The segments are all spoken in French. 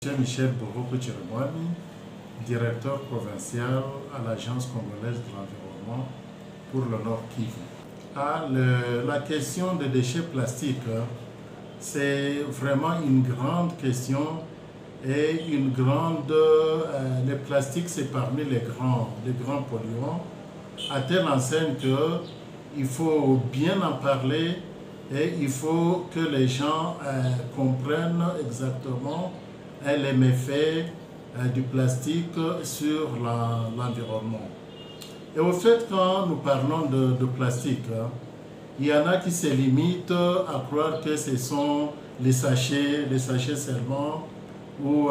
M. Michel Borogo-Tchiremouani, directeur provincial à l'Agence congolaise de l'environnement pour le Nord Kivu. La question des déchets plastiques, c'est vraiment une grande question et le plastique c'est parmi les grands polluants, à telle enseigne qu'il faut bien en parler et il faut que les gens comprennent exactement les méfaits du plastique sur l'environnement. Et au fait, quand nous parlons de plastique, il y en a qui se limitent à croire que ce sont les sachets seulement, ou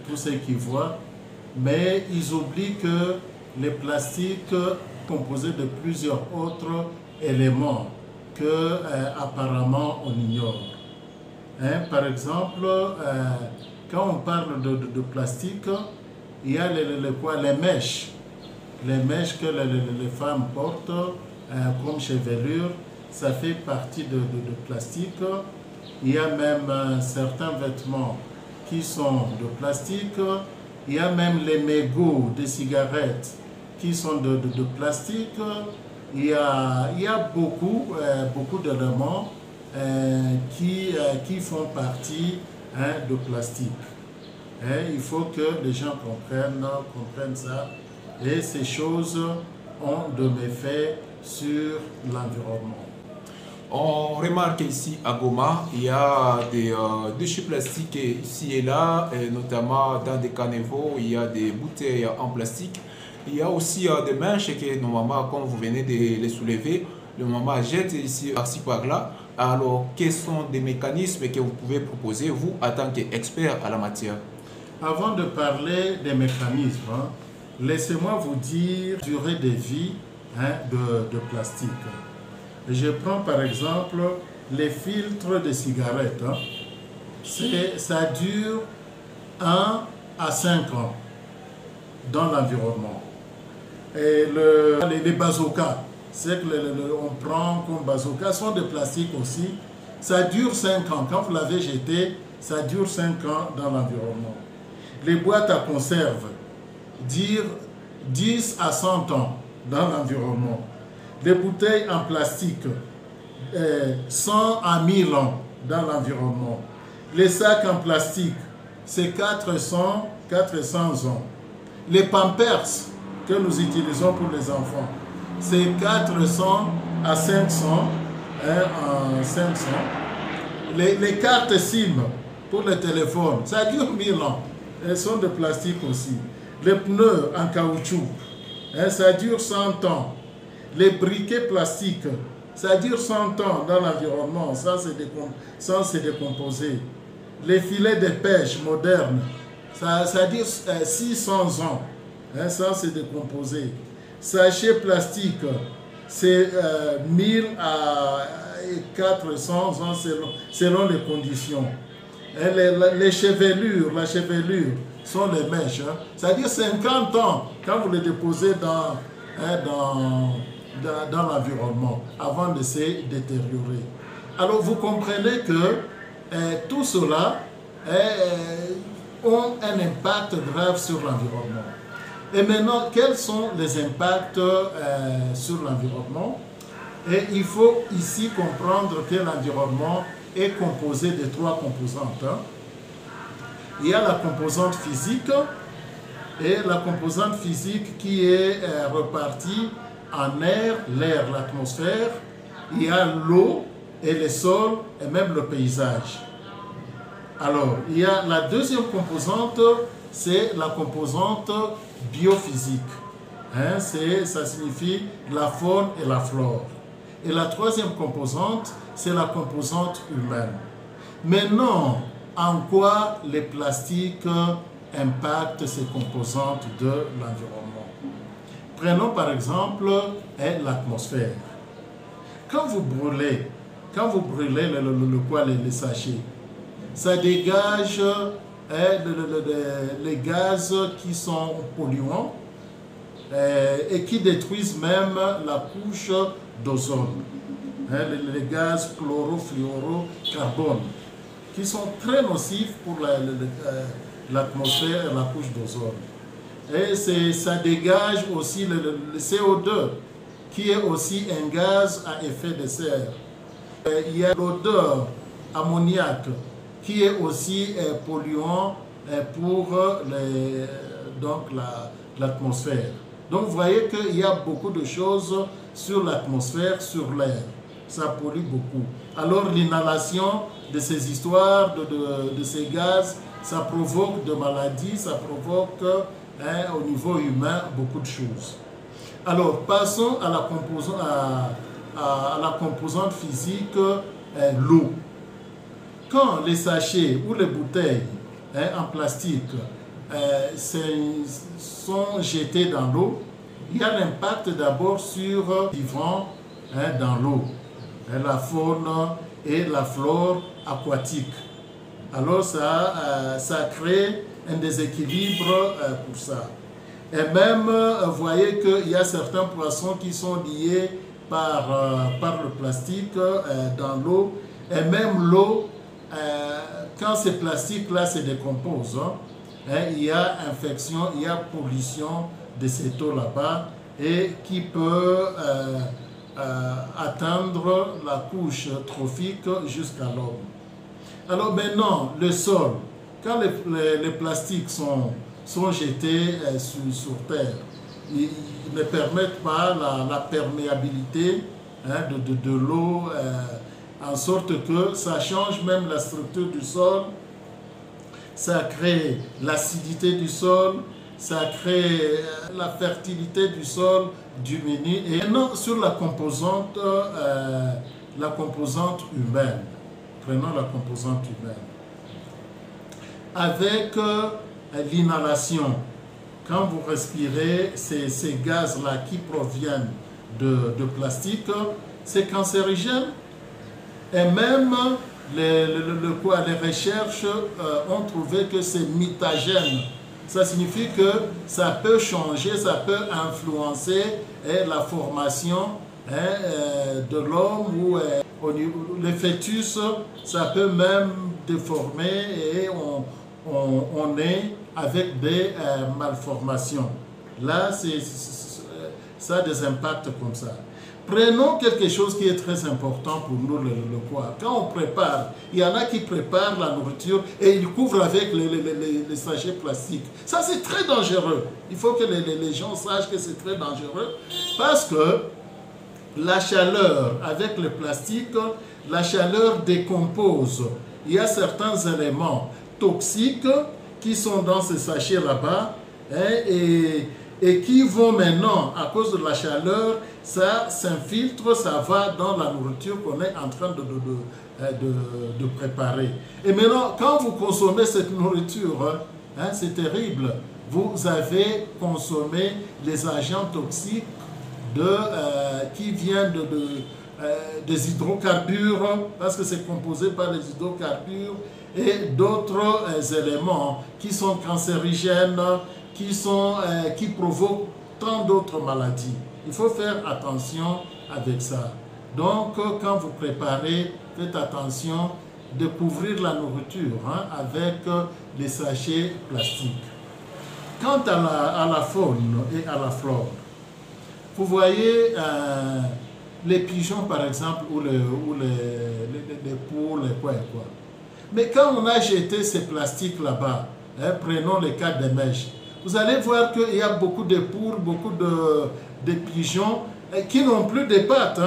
tout ce qu'ils voient, mais ils oublient que les plastiques composés de plusieurs autres éléments que apparemment on ignore. Par exemple, quand on parle de plastique, il y a les mèches que les femmes portent comme chevelure, ça fait partie de plastique. Il y a même certains vêtements qui sont de plastique. Il y a même les mégots de cigarettes qui sont de plastique. Il y a beaucoup d'éléments qui font partie de plastique. Il faut que les gens comprennent ça. Et ces choses ont de méfaits sur l'environnement. On remarque ici à Goma, il y a des déchets plastiques ici et là, et notamment dans des caniveaux, il y a des bouteilles en plastique. Il y a aussi des mèches que normalement, comme vous venez de les soulever, le maman jette ici par là. Alors, quels sont des mécanismes que vous pouvez proposer, vous, en tant qu'expert à la matière? Avant de parler des mécanismes, laissez-moi vous dire la durée de vie de plastique. Je prends par exemple les filtres de cigarettes. Ça dure 1 à 5 ans dans l'environnement. Et les bazookas, c'est que on prend comme bazooka, sont de plastique aussi. Ça dure 5 ans. Quand vous l'avez jeté, ça dure 5 ans dans l'environnement. Les boîtes à conserve durent 10 à 100 ans dans l'environnement. Les bouteilles en plastique, 100 à 1000 ans dans l'environnement. Les sacs en plastique, c'est 400 ans. Les Pampers que nous utilisons pour les enfants, c'est 400 à 500. Les cartes SIM pour les téléphones, ça dure 1000 ans. Elles sont de plastique aussi. Les pneus en caoutchouc, ça dure 100 ans. Les briquets plastiques, ça dure 100 ans dans l'environnement sans se décomposer. Les filets de pêche modernes, ça dure 600 ans sans se décomposer. Sachets plastiques, c'est 1000 à 400 ans selon les conditions. La chevelure sont les mèches. Ça dure 50 ans quand vous les déposez dans l'environnement avant de se détériorer. Alors vous comprenez que tout cela ont un impact grave sur l'environnement. Et maintenant, quels sont les impacts sur l'environnement? Et il faut ici comprendre que l'environnement est composé de 3 composantes. Il y a la composante physique, et la composante physique qui est repartie en air, l'air, l'atmosphère. Il y a l'eau et les sols et même le paysage. Alors, il y a la deuxième composante, c'est la composante biophysique. Ça signifie la faune et la flore. Et la troisième composante, c'est la composante humaine. Maintenant, en quoi les plastiques impactent ces composantes de l'environnement? Prenons par exemple l'atmosphère. Quand vous brûlez les sachets, ça dégage les gaz qui sont polluants et qui détruisent même la couche d'ozone. Les gaz chlorofluorocarbone qui sont très nocifs pour l'atmosphère et la couche d'ozone. Et ça dégage aussi le CO2, qui est aussi un gaz à effet de serre. Il y a l'odeur ammoniaque, qui est aussi polluant pour l'atmosphère. Donc vous voyez qu'il y a beaucoup de choses sur l'atmosphère, sur l'air. Ça pollue beaucoup. Alors l'inhalation de ces histoires, de ces gaz, ça provoque de maladies, ça provoque au niveau humain beaucoup de choses. Alors passons à la composante physique, l'eau. Quand les sachets ou les bouteilles en plastique sont jetés dans l'eau, il y a l'impact d'abord sur les vivants dans l'eau, la faune et la flore aquatique. Alors ça crée un déséquilibre pour ça. Et même, vous voyez qu'il y a certains poissons qui sont liés par le plastique dans l'eau. Et même l'eau, quand ces plastiques-là se décomposent, il y a infection, il y a pollution de cette eau là-bas et qui peut atteindre la couche trophique jusqu'à l'homme. Alors maintenant, le sol, quand les plastiques sont jetés sur terre, ils ne permettent pas la perméabilité de l'eau, en sorte que ça change même la structure du sol, ça crée l'acidité du sol, ça crée la fertilité du sol diminue. Et maintenant sur la composante humaine, prenons la composante humaine. Avec l'inhalation, quand vous respirez ces gaz-là qui proviennent de plastique, c'est cancérigène. Et même les recherches ont trouvé que c'est mutagène. Ça signifie que ça peut changer, ça peut influencer la formation de l'homme ou le fœtus, ça peut même déformer et on est avec des malformations. Là, ça a des impacts comme ça. Prenons quelque chose qui est très important pour nous, le poids. Quand on prépare, il y en a qui préparent la nourriture et ils couvrent avec les sachets plastiques. Ça, c'est très dangereux. Il faut que les gens sachent que c'est très dangereux parce que la chaleur, avec le plastique, la chaleur décompose. Il y a certains éléments toxiques qui sont dans ces sachets là-bas et qui vont maintenant, à cause de la chaleur, ça s'infiltre, ça va dans la nourriture qu'on est en train de préparer. Et maintenant, quand vous consommez cette nourriture, c'est terrible. Vous avez consommé les agents toxiques qui viennent des hydrocarbures, parce que c'est composé par les hydrocarbures, et d'autres éléments qui sont cancérigènes, qui provoquent tant d'autres maladies. Il faut faire attention avec ça. Donc, quand vous préparez, faites attention de couvrir la nourriture avec les sachets plastiques. Quant à la faune et à la flore, vous voyez les pigeons, par exemple, ou les poules, quoi. Mais quand on a jeté ces plastiques là-bas, prenons le cas des mèches, vous allez voir qu'il y a beaucoup de poules, beaucoup de pigeons qui n'ont plus de pattes.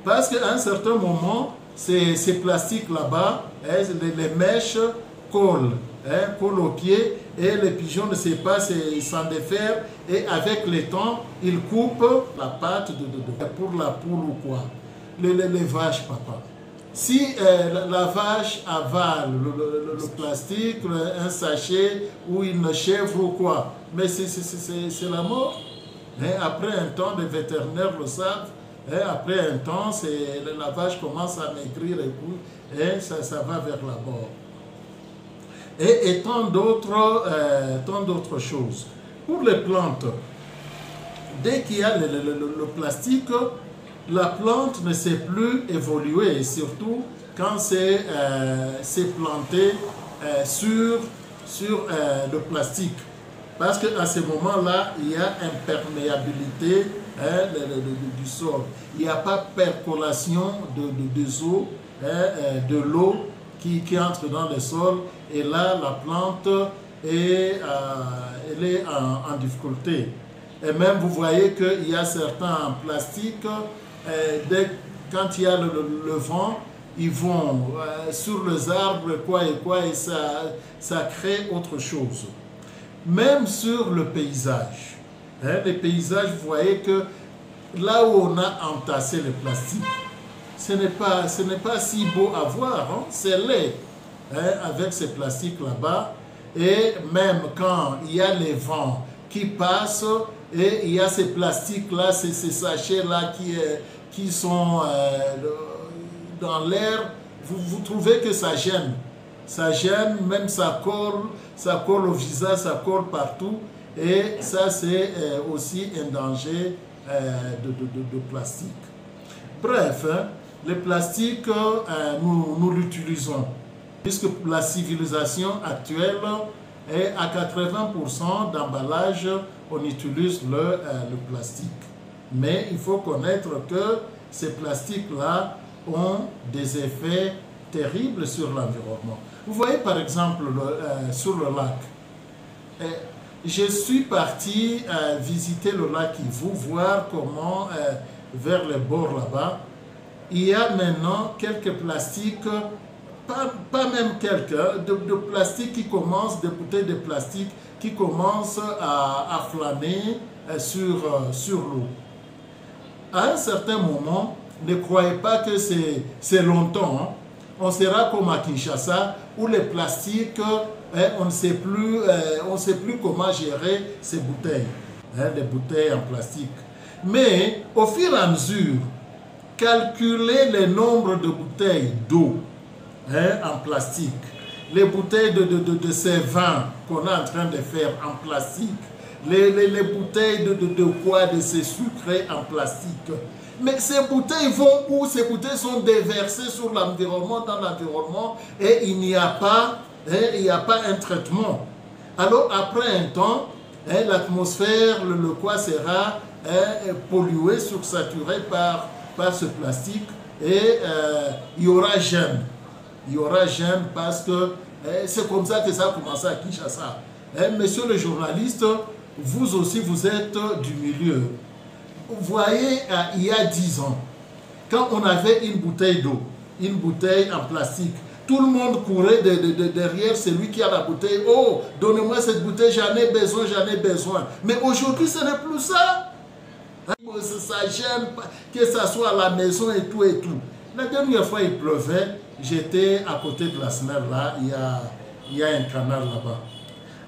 Parce qu'à un certain moment, ces plastiques là-bas, les mèches collent aux pieds et les pigeons ne savent pas s'en défaire. Et avec le temps, ils coupent la patte pour la poule ou quoi. Les vaches, papa. Si la vache avale le plastique, un sachet ou une chèvre ou quoi, mais c'est la mort. Et après un temps, les vétérinaires le savent, et après un temps, la vache commence à maigrir et ça va vers la mort. Et tant d'autres choses. Pour les plantes, dès qu'il y a le plastique, la plante ne sait plus évoluer, surtout quand c'est planté sur sur le plastique. Parce qu'à ce moment-là, il y a imperméabilité du sol. Il n'y a pas percolation des eaux, de l'eau qui entre dans le sol. Et là, la plante elle est en difficulté. Et même, vous voyez qu'il y a certains plastiques, quand il y a le vent, ils vont sur les arbres, et ça crée autre chose. Même sur le paysage. Les paysages, vous voyez que là où on a entassé le plastique, ce n'est pas si beau à voir, hein? C'est laid avec ces plastiques là-bas. Et même quand il y a les vents qui passent, et il y a ces plastiques-là, ces sachets-là qui sont dans l'air, vous trouvez que ça gêne. Ça gêne, même ça colle au visage, ça colle partout. Et ça, c'est aussi un danger de plastique. Bref, le plastique, nous l'utilisons. Puisque la civilisation actuelle est à 80% d'emballage, on utilise le plastique. Mais il faut connaître que ces plastiques-là ont des effets terribles sur l'environnement. Vous voyez par exemple sur le lac. Je suis parti visiter le lac Kivu, voir comment vers le bord là-bas, il y a maintenant quelques plastiques, pas même quelques, de plastique qui commencent, des bouteilles de plastique qui commencent à flâner sur l'eau. À un certain moment, ne croyez pas que c'est longtemps, hein. On sera comme à Kinshasa, où les plastiques, on ne sait plus comment gérer ces bouteilles, les bouteilles en plastique. Mais au fur et à mesure, calculer le nombre de bouteilles d'eau en plastique, les bouteilles de ces vins qu'on est en train de faire en plastique, les bouteilles de ces sucrés en plastique. Mais ces bouteilles vont où? Ces bouteilles sont déversées sur l'environnement, dans l'environnement, et il n'y a pas un traitement. Alors après un temps, l'atmosphère, le quoi sera pollué, sursaturé par ce plastique, et il y aura gêne. Il y aura gêne parce que c'est comme ça que ça a commencé à Kinshasa. Monsieur le journaliste, vous aussi vous êtes du milieu. Vous voyez, il y a 10 ans, quand on avait une bouteille d'eau, une bouteille en plastique, tout le monde courait derrière celui qui a la bouteille. Oh, donnez-moi cette bouteille, j'en ai besoin, j'en ai besoin. Mais aujourd'hui, ce n'est plus ça. Ça gêne, que ça soit à la maison et tout et tout. La dernière fois, il pleuvait, j'étais à côté de la SNER, là, il y a un canal là-bas.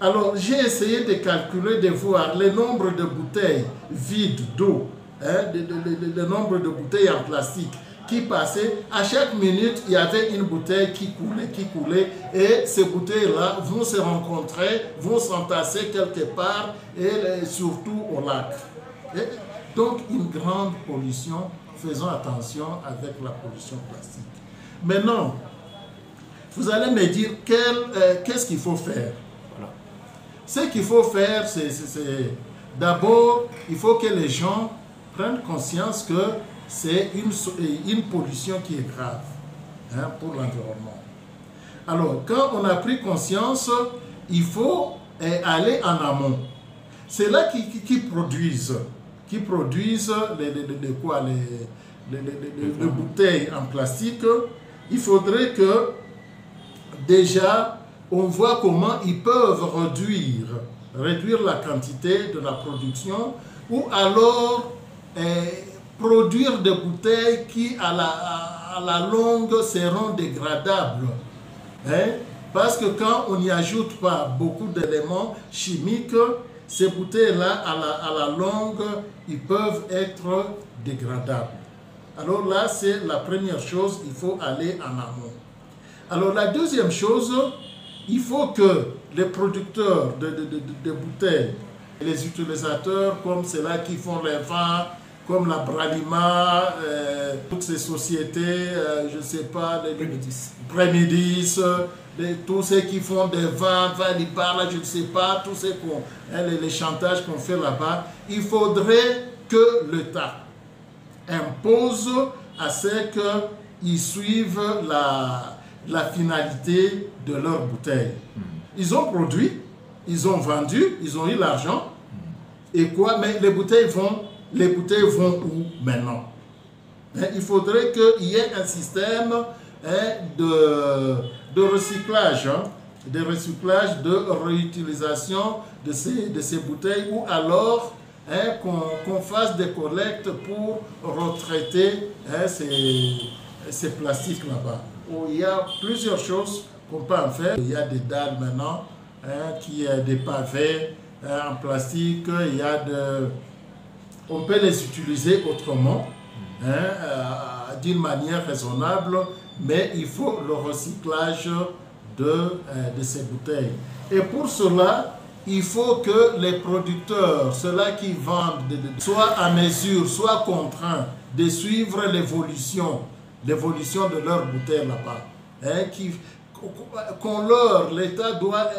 Alors, j'ai essayé de calculer, de voir le nombre de bouteilles vides d'eau, le nombre de bouteilles en plastique qui passaient. À chaque minute, il y avait une bouteille qui coulait, et ces bouteilles-là vont se rencontrer, vont s'entasser quelque part, et surtout au lac. Et donc, une grande pollution. Faisons attention avec la pollution plastique. Maintenant, vous allez me dire qu'est-ce qu'il faut faire. Ce qu'il faut faire, c'est d'abord, il faut que les gens prennent conscience que c'est une pollution qui est grave pour l'environnement. Alors, quand on a pris conscience, il faut aller en amont. C'est là qui produisent les bouteilles en plastique. Il faudrait que déjà on voit comment ils peuvent réduire la quantité de la production, ou alors produire des bouteilles qui à la longue seront dégradables. Parce que quand on n'y ajoute pas beaucoup d'éléments chimiques, ces bouteilles-là, à la longue, ils peuvent être dégradables. Alors là, c'est la première chose, il faut aller en amont. Alors la deuxième chose, il faut que les producteurs de bouteilles, les utilisateurs comme ceux-là qui font les vins, comme la Bralima, toutes ces sociétés, je ne sais pas, les Prémédis, tous ceux qui font des vins là, je ne sais pas, tous ces les chantages qu'on fait là-bas, il faudrait que l'État impose à ce qu'ils suivent la finalité de leurs bouteilles. Ils ont produit, ils ont vendu, ils ont eu l'argent, et quoi, mais les bouteilles vont où maintenant? Il faudrait qu'il y ait un système de recyclage, de réutilisation de ces bouteilles, ou alors qu'on fasse des collectes pour retraiter ces plastiques là-bas. Il y a plusieurs choses qu'on peut en faire. Il y a des dalles maintenant, des pavés en plastique, on peut les utiliser autrement, d'une manière raisonnable, mais il faut le recyclage de ces bouteilles. Et pour cela, il faut que les producteurs, ceux-là qui vendent, soient à mesure, soient contraints de suivre l'évolution de leurs bouteilles là-bas. L'État doit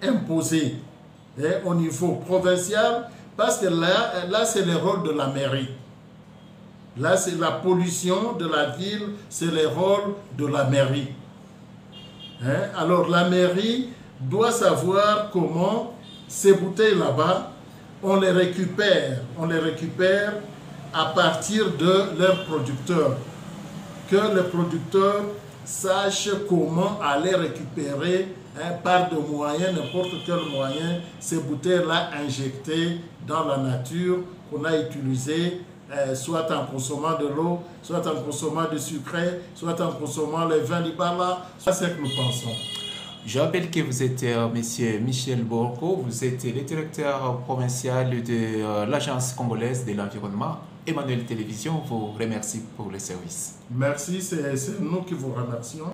imposer au niveau provincial, parce que là c'est le rôle de la mairie. Là, c'est la pollution de la ville, c'est le rôle de la mairie. Alors, la mairie doit savoir comment ces bouteilles là-bas, on les récupère à partir de leurs producteurs. Que les producteurs sachent comment aller récupérer par des moyens, n'importe quel moyen, ces bouteilles-là injectées dans la nature qu'on a utilisées, soit en consommant de l'eau, soit en consommant du sucré, soit en consommant les vins d'Ibala. C'est ce que nous pensons. Je rappelle que vous êtes Monsieur Michel Borko, vous êtes le directeur provincial de l'Agence congolaise de l'environnement. Emmanuel Télévision vous remercie pour le service. Merci, c'est nous qui vous remercions.